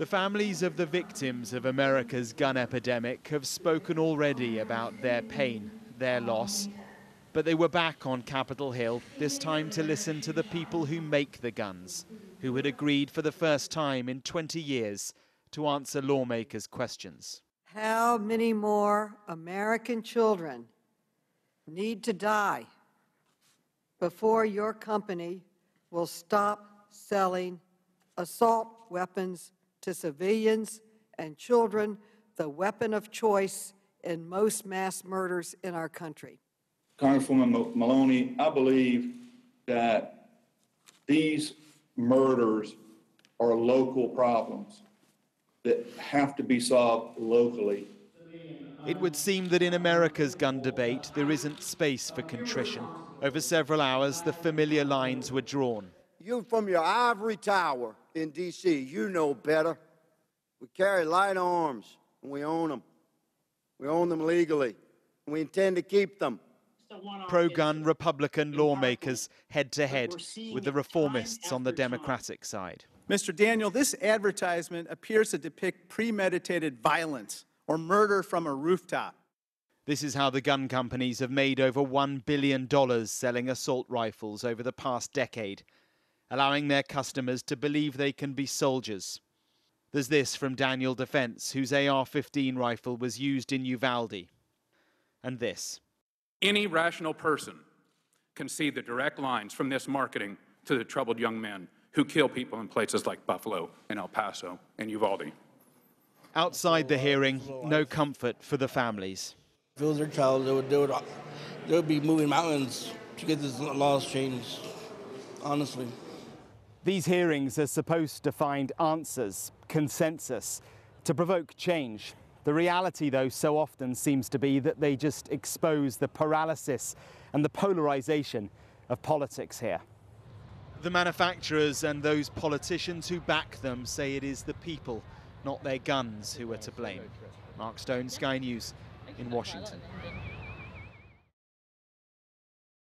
The families of the victims of America's gun epidemic have spoken already about their pain, their loss. But they were back on Capitol Hill, this time to listen to the people who make the guns, who had agreed for the first time in 20 years to answer lawmakers' questions. How many more American children need to die before your company will stop selling assault weapons to civilians and children, the weapon of choice in most mass murders in our country? Congresswoman Maloney, I believe that these murders are local problems that have to be solved locally. It would seem that in America's gun debate, there isn't space for contrition. Over several hours, the familiar lines were drawn. You from your ivory tower in D.C., you know better. We carry light arms, and we own them. We own them legally, and we intend to keep them. Pro-gun Republican lawmakers head-to-head with the reformists on the Democratic side. Mr. Daniel, this advertisement appears to depict premeditated violence or murder from a rooftop. This is how the gun companies have made over $1 billion selling assault rifles over the past decade, allowing their customers to believe they can be soldiers. There's this from Daniel Defense, whose AR-15 rifle was used in Uvalde. And this. Any rational person can see the direct lines from this marketing to the troubled young men who kill people in places like Buffalo and El Paso and Uvalde. Outside the hearing, no comfort for the families. If it was their child, they would be moving mountains to get this laws changed, honestly. These hearings are supposed to find answers, consensus, to provoke change. The reality, though, so often seems to be that they just expose the paralysis and the polarization of politics here. The manufacturers and those politicians who back them say it is the people, not their guns, who are to blame. Mark Stone, Sky News in Washington.